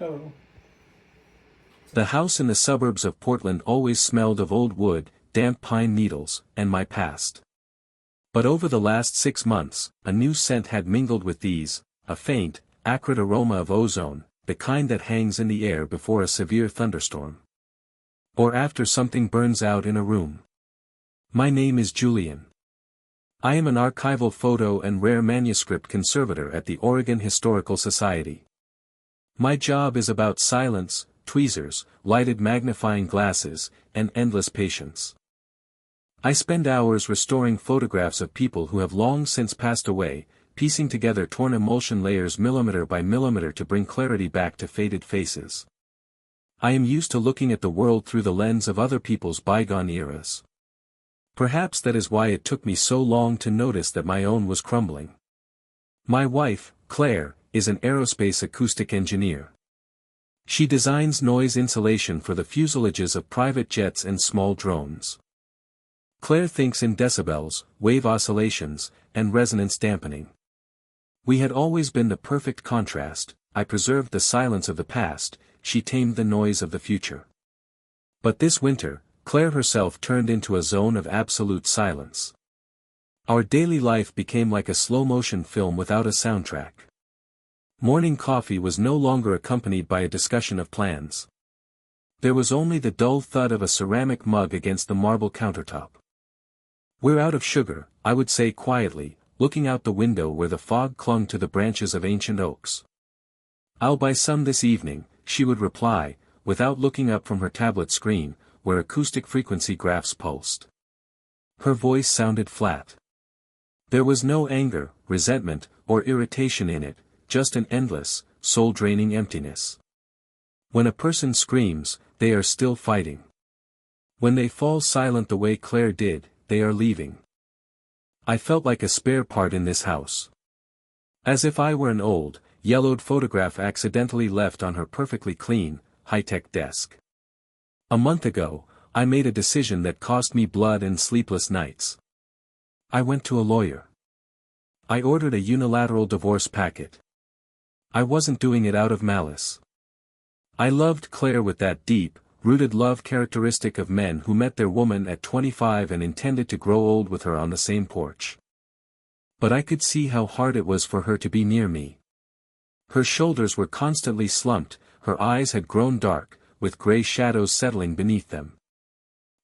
Oh. The house in the suburbs of Portland always smelled of old wood, damp pine needles, and my past. But over the last 6 months, a new scent had mingled with these, a faint, acrid aroma of ozone, the kind that hangs in the air before a severe thunderstorm. Or after something burns out in a room. My name is Julian. I am an archival photo and rare manuscript conservator at the Oregon Historical Society. My job is about silence, tweezers, lighted magnifying glasses, and endless patience. I spend hours restoring photographs of people who have long since passed away, piecing together torn emulsion layers millimeter by millimeter to bring clarity back to faded faces. I am used to looking at the world through the lens of other people's bygone eras. Perhaps that is why it took me so long to notice that my own was crumbling. My wife, Claire, is an aerospace acoustic engineer. She designs noise insulation for the fuselages of private jets and small drones. Claire thinks in decibels, wave oscillations, and resonance dampening. We had always been the perfect contrast. I preserved the silence of the past, she tamed the noise of the future. But this winter, Claire herself turned into a zone of absolute silence. Our daily life became like a slow-motion film without a soundtrack. Morning coffee was no longer accompanied by a discussion of plans. There was only the dull thud of a ceramic mug against the marble countertop. "We're out of sugar," I would say quietly, looking out the window where the fog clung to the branches of ancient oaks. "I'll buy some this evening," she would reply, without looking up from her tablet screen, where acoustic frequency graphs pulsed. Her voice sounded flat. There was no anger, resentment, or irritation in it, just an endless, soul-draining emptiness. When a person screams, they are still fighting. When they fall silent the way Claire did, they are leaving. I felt like a spare part in this house. As if I were an old, yellowed photograph accidentally left on her perfectly clean, high-tech desk. A month ago, I made a decision that cost me blood and sleepless nights. I went to a lawyer. I ordered a unilateral divorce packet. I wasn't doing it out of malice. I loved Claire with that deep, rooted love characteristic of men who met their woman at 25 and intended to grow old with her on the same porch. But I could see how hard it was for her to be near me. Her shoulders were constantly slumped, her eyes had grown dark, with gray shadows settling beneath them.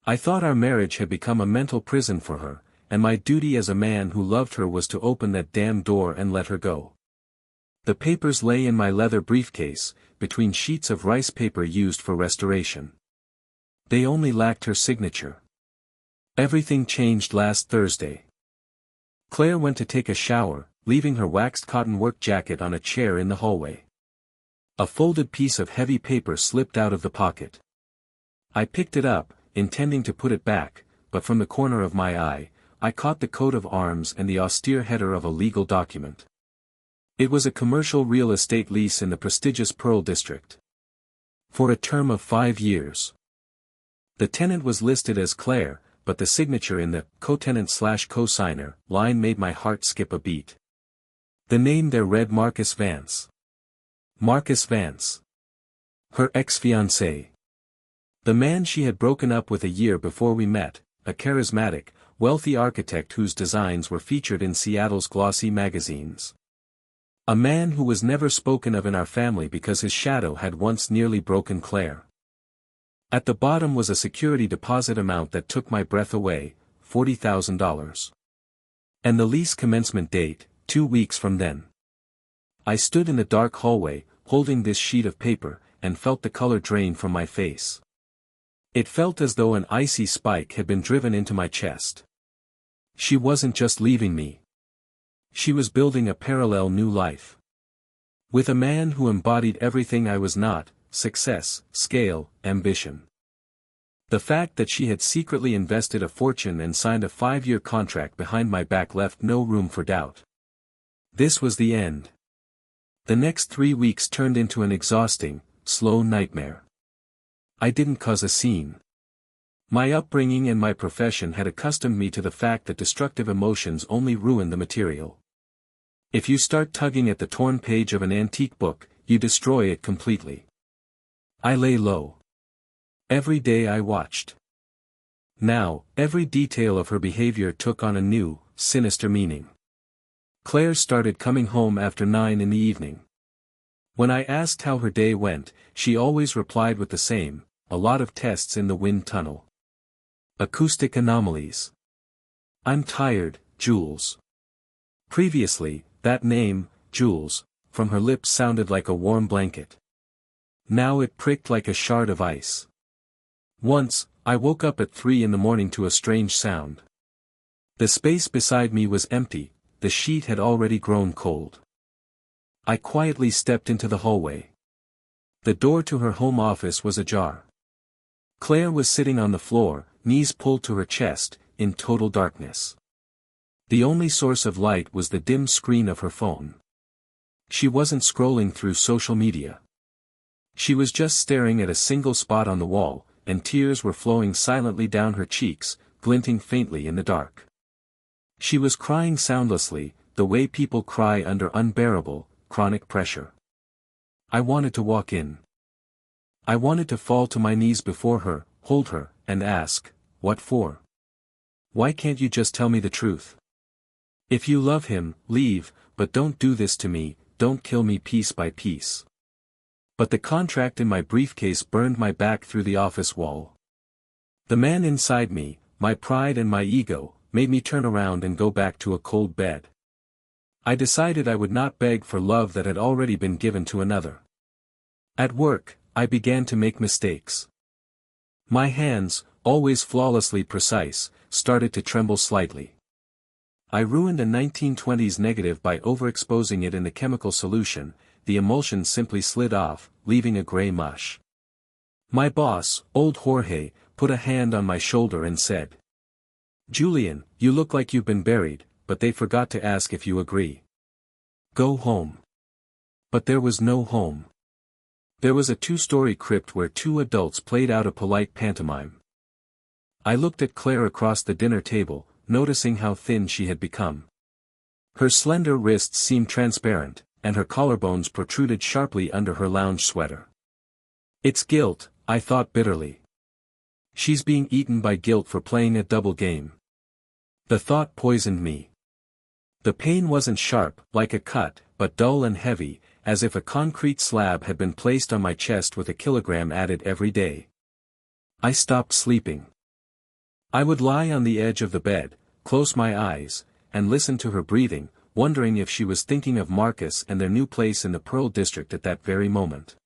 I thought our marriage had become a mental prison for her, and my duty as a man who loved her was to open that damn door and let her go. The papers lay in my leather briefcase, between sheets of rice paper used for restoration. They only lacked her signature. Everything changed last Thursday. Claire went to take a shower, leaving her waxed cotton work jacket on a chair in the hallway. A folded piece of heavy paper slipped out of the pocket. I picked it up, intending to put it back, but from the corner of my eye, I caught the coat of arms and the austere header of a legal document. It was a commercial real estate lease in the prestigious Pearl District. For a term of 5 years. The tenant was listed as Claire, but the signature in the co-tenant/co-signer line made my heart skip a beat. The name there read Marcus Vance. Marcus Vance. Her ex-fiancé. The man she had broken up with a year before we met, a charismatic, wealthy architect whose designs were featured in Seattle's glossy magazines. A man who was never spoken of in our family because his shadow had once nearly broken Claire. At the bottom was a security deposit amount that took my breath away, $40,000. And the lease commencement date, 2 weeks from then. I stood in the dark hallway, holding this sheet of paper, and felt the color drain from my face. It felt as though an icy spike had been driven into my chest. She wasn't just leaving me. She was building a parallel new life. With a man who embodied everything I was not: success, scale, ambition. The fact that she had secretly invested a fortune and signed a 5-year contract behind my back left no room for doubt. This was the end. The next 3 weeks turned into an exhausting, slow nightmare. I didn't cause a scene. My upbringing and my profession had accustomed me to the fact that destructive emotions only ruin the material. If you start tugging at the torn page of an antique book, you destroy it completely. I lay low. Every day I watched. Now, every detail of her behavior took on a new, sinister meaning. Claire started coming home after 9 in the evening. When I asked how her day went, she always replied with the same, a lot of tests in the wind tunnel. Acoustic anomalies. I'm tired, Jules. Previously, that name, Jules, from her lips sounded like a warm blanket. Now it pricked like a shard of ice. Once, I woke up at 3 in the morning to a strange sound. The space beside me was empty, the sheet had already grown cold. I quietly stepped into the hallway. The door to her home office was ajar. Claire was sitting on the floor, knees pulled to her chest, in total darkness. The only source of light was the dim screen of her phone. She wasn't scrolling through social media. She was just staring at a single spot on the wall, and tears were flowing silently down her cheeks, glinting faintly in the dark. She was crying soundlessly, the way people cry under unbearable, chronic pressure. I wanted to walk in. I wanted to fall to my knees before her, hold her, and ask, what for? Why can't you just tell me the truth? If you love him, leave, but don't do this to me, don't kill me piece by piece. But the contract in my briefcase burned my back through the office wall. The man inside me, my pride and my ego, made me turn around and go back to a cold bed. I decided I would not beg for love that had already been given to another. At work, I began to make mistakes. My hands, always flawlessly precise, started to tremble slightly. I ruined a 1920s negative by overexposing it in the chemical solution, the emulsion simply slid off, leaving a gray mush. My boss, old Jorge, put a hand on my shoulder and said, "Julian, you look like you've been buried, but they forgot to ask if you agree. Go home." But there was no home. There was a 2-story crypt where 2 adults played out a polite pantomime. I looked at Claire across the dinner table, noticing how thin she had become. Her slender wrists seemed transparent, and her collarbones protruded sharply under her lounge sweater. It's guilt, I thought bitterly. She's being eaten by guilt for playing a double game. The thought poisoned me. The pain wasn't sharp, like a cut, but dull and heavy, as if a concrete slab had been placed on my chest with a kilogram added every day. I stopped sleeping. I would lie on the edge of the bed, close my eyes, and listen to her breathing, wondering if she was thinking of Marcus and their new place in the Pearl District at that very moment.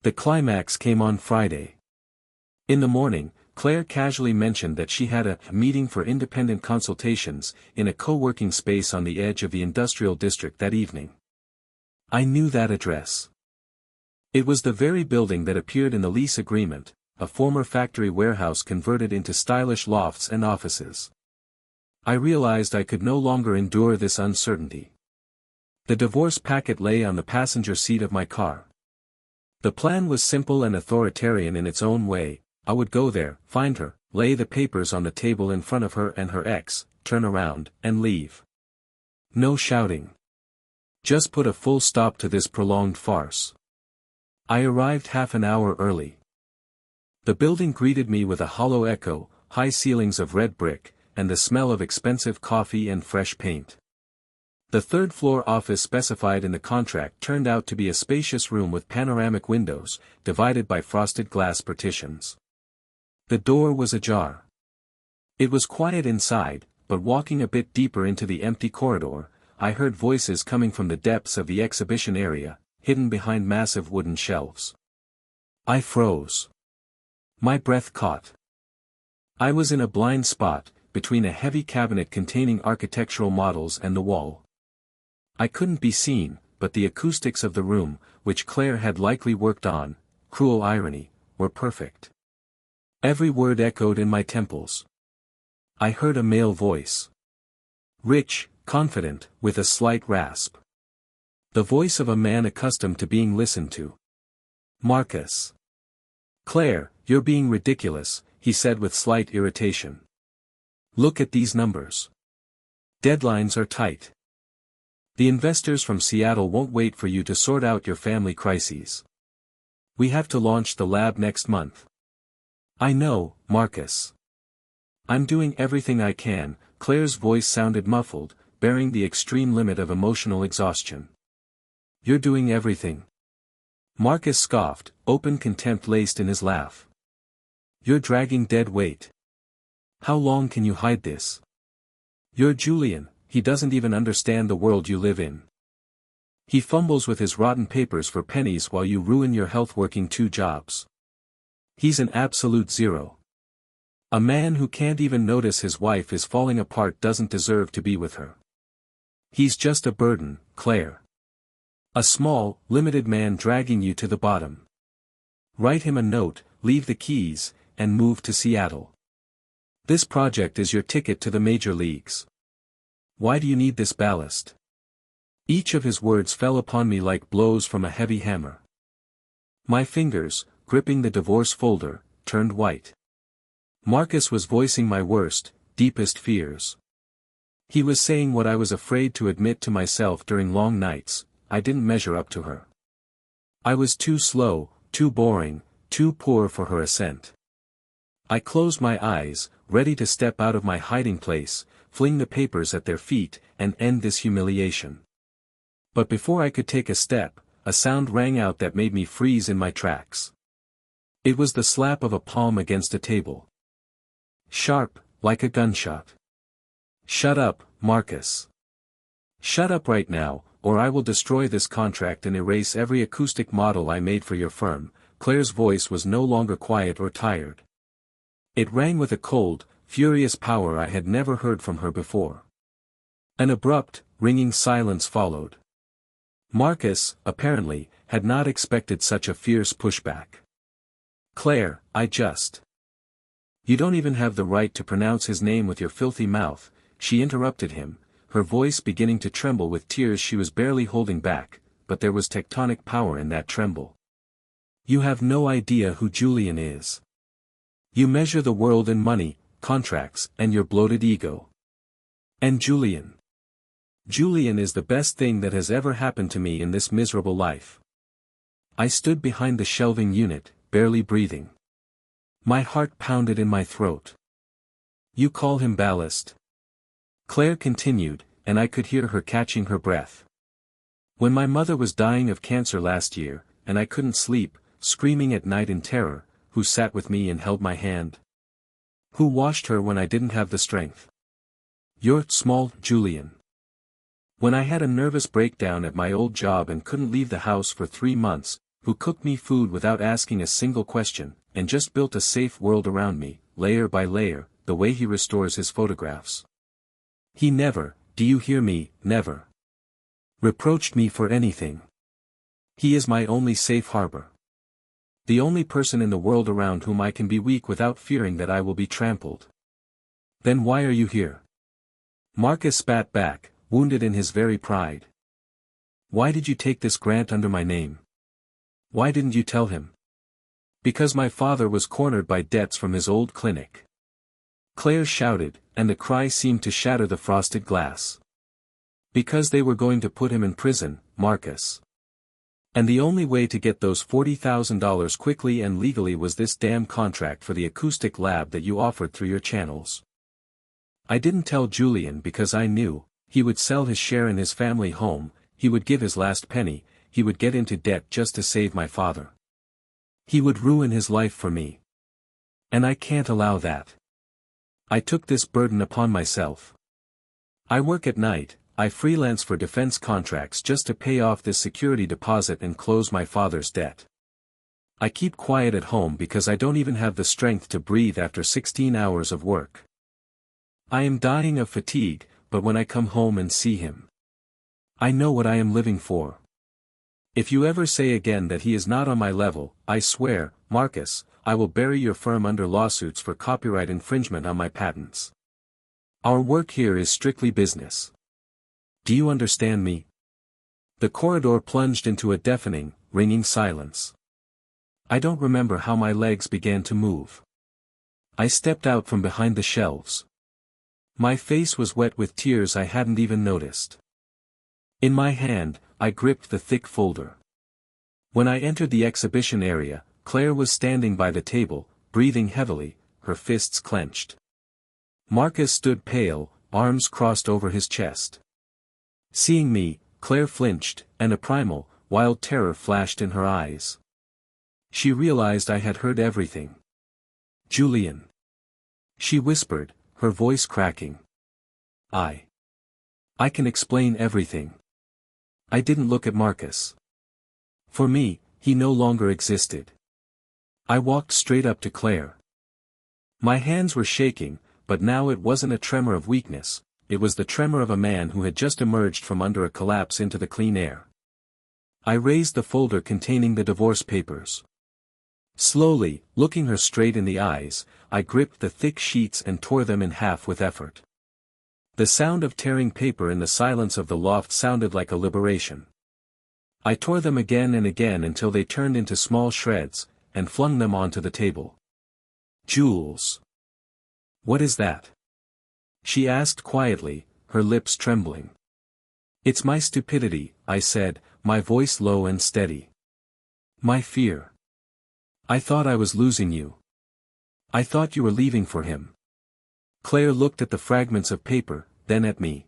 The climax came on Friday. In the morning, Claire casually mentioned that she had a meeting for independent consultations in a co-working space on the edge of the industrial district that evening. I knew that address. It was the very building that appeared in the lease agreement, a former factory warehouse converted into stylish lofts and offices. I realized I could no longer endure this uncertainty. The divorce packet lay on the passenger seat of my car. The plan was simple and authoritarian in its own way. I would go there, find her, lay the papers on the table in front of her and her ex, turn around, and leave. No shouting. Just put a full stop to this prolonged farce. I arrived half an hour early. The building greeted me with a hollow echo, high ceilings of red brick, and the smell of expensive coffee and fresh paint. The third-floor office specified in the contract turned out to be a spacious room with panoramic windows, divided by frosted glass partitions. The door was ajar. It was quiet inside, but walking a bit deeper into the empty corridor, I heard voices coming from the depths of the exhibition area, hidden behind massive wooden shelves. I froze. My breath caught. I was in a blind spot, between a heavy cabinet containing architectural models and the wall. I couldn't be seen, but the acoustics of the room, which Claire had likely worked on, cruel irony, were perfect. Every word echoed in my temples. I heard a male voice. Rich, confident, with a slight rasp. The voice of a man accustomed to being listened to. Marcus. "Claire, you're being ridiculous," he said with slight irritation. "Look at these numbers. Deadlines are tight. The investors from Seattle won't wait for you to sort out your family crises. We have to launch the lab next month. I know, Marcus. I'm doing everything I can. Claire's voice sounded muffled, bearing the extreme limit of emotional exhaustion. You're doing everything. Marcus scoffed, open contempt laced in his laugh. You're dragging dead weight. How long can you hide this? You're Julian, he doesn't even understand the world you live in. He fumbles with his rotten papers for pennies while you ruin your health working 2 jobs. He's an absolute zero. A man who can't even notice his wife is falling apart doesn't deserve to be with her. He's just a burden, Claire. A small, limited man dragging you to the bottom. Write him a note, leave the keys, and move to Seattle. This project is your ticket to the major leagues. Why do you need this ballast? Each of his words fell upon me like blows from a heavy hammer. My fingers, gripping the divorce folder, turned white. Marcus was voicing my worst, deepest fears. He was saying what I was afraid to admit to myself during long nights: I didn't measure up to her. I was too slow, too boring, too poor for her assent. I closed my eyes, ready to step out of my hiding place, fling the papers at their feet, and end this humiliation. But before I could take a step, a sound rang out that made me freeze in my tracks. It was the slap of a palm against a table. Sharp, like a gunshot. Shut up, Marcus. Shut up right now, or I will destroy this contract and erase every acoustic model I made for your firm. Claire's voice was no longer quiet or tired. It rang with a cold, furious power I had never heard from her before. An abrupt, ringing silence followed. Marcus, apparently, had not expected such a fierce pushback. Claire, You don't even have the right to pronounce his name with your filthy mouth, she interrupted him, her voice beginning to tremble with tears she was barely holding back, but there was tectonic power in that tremble. You have no idea who Julian is. You measure the world in money, contracts, and your bloated ego. And Julian is the best thing that has ever happened to me in this miserable life. I stood behind the shelving unit, barely breathing. My heart pounded in my throat. You call him ballast? Claire continued, and I could hear her catching her breath. When my mother was dying of cancer last year, and I couldn't sleep, screaming at night in terror, who sat with me and held my hand? Who washed her when I didn't have the strength? Your small Julian. When I had a nervous breakdown at my old job and couldn't leave the house for 3 months, who cooked me food without asking a single question, and just built a safe world around me, layer by layer, the way he restores his photographs. He never, do you hear me, never reproached me for anything. He is my only safe harbor. The only person in the world around whom I can be weak without fearing that I will be trampled. Then why are you here? Marcus spat back, wounded in his very pride. Why did you take this grant under my name? Why didn't you tell him? Because my father was cornered by debts from his old clinic. Claire shouted, and the cry seemed to shatter the frosted glass. Because they were going to put him in prison, Marcus. And the only way to get those $40,000 quickly and legally was this damn contract for the acoustic lab that you offered through your channels. I didn't tell Julian because I knew, he would sell his share in his family home, he would give his last penny, he would get into debt just to save my father. He would ruin his life for me. And I can't allow that. I took this burden upon myself. I work at night, I freelance for defense contracts just to pay off this security deposit and close my father's debt. I keep quiet at home because I don't even have the strength to breathe after 16 hours of work. I am dying of fatigue, but when I come home and see him, I know what I am living for. If you ever say again that he is not on my level, I swear, Marcus, I will bury your firm under lawsuits for copyright infringement on my patents. Our work here is strictly business. Do you understand me? The corridor plunged into a deafening, ringing silence. I don't remember how my legs began to move. I stepped out from behind the shelves. My face was wet with tears I hadn't even noticed. In my hand, I gripped the thick folder. When I entered the exhibition area, Claire was standing by the table, breathing heavily, her fists clenched. Marcus stood pale, arms crossed over his chest. Seeing me, Claire flinched, and a primal, wild terror flashed in her eyes. She realized I had heard everything. "Julian," she whispered, her voice cracking. I can explain everything." I didn't look at Marcus. For me, he no longer existed. I walked straight up to Claire. My hands were shaking, but now it wasn't a tremor of weakness, it was the tremor of a man who had just emerged from under a collapse into the clean air. I raised the folder containing the divorce papers. Slowly, looking her straight in the eyes, I gripped the thick sheets and tore them in half with effort. The sound of tearing paper in the silence of the loft sounded like a liberation. I tore them again and again until they turned into small shreds, and flung them onto the table. "Jules. What is that?" she asked quietly, her lips trembling. "It's my stupidity," I said, my voice low and steady. "My fear. I thought I was losing you. I thought you were leaving for him." Claire looked at the fragments of paper, then at me.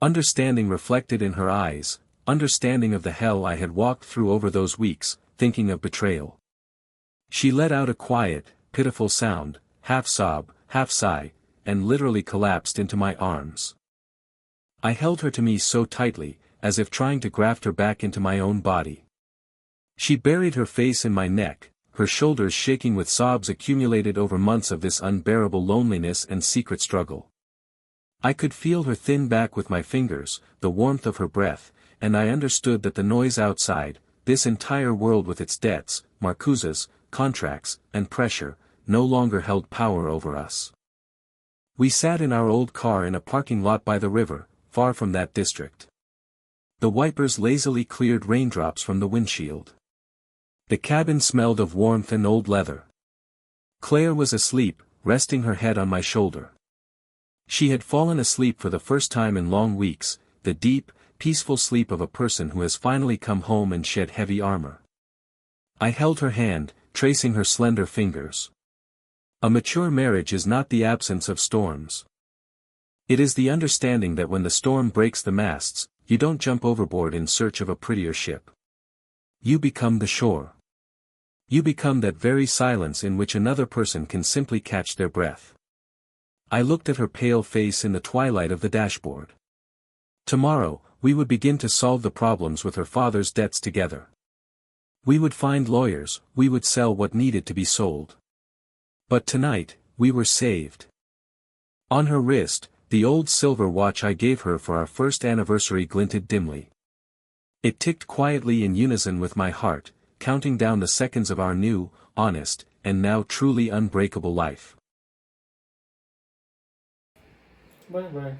Understanding reflected in her eyes, understanding of the hell I had walked through over those weeks, thinking of betrayal. She let out a quiet, pitiful sound, half sob, half sigh, and literally collapsed into my arms. I held her to me so tightly, as if trying to graft her back into my own body. She buried her face in my neck, her shoulders shaking with sobs accumulated over months of this unbearable loneliness and secret struggle. I could feel her thin back with my fingers, the warmth of her breath, and I understood that the noise outside, this entire world with its debts, marcuzas, contracts, and pressure, no longer held power over us. We sat in our old car in a parking lot by the river, far from that district. The wipers lazily cleared raindrops from the windshield. The cabin smelled of warmth and old leather. Claire was asleep, resting her head on my shoulder. She had fallen asleep for the first time in long weeks, the deep, peaceful sleep of a person who has finally come home and shed heavy armor. I held her hand, tracing her slender fingers. A mature marriage is not the absence of storms. It is the understanding that when the storm breaks the masts, you don't jump overboard in search of a prettier ship. You become the shore. You become that very silence in which another person can simply catch their breath. I looked at her pale face in the twilight of the dashboard. Tomorrow, we would begin to solve the problems with her father's debts together. We would find lawyers, we would sell what needed to be sold. But tonight, we were saved. On her wrist, the old silver watch I gave her for our first anniversary glinted dimly. It ticked quietly in unison with my heart, counting down the seconds of our new, honest, and now truly unbreakable life. Bye bye.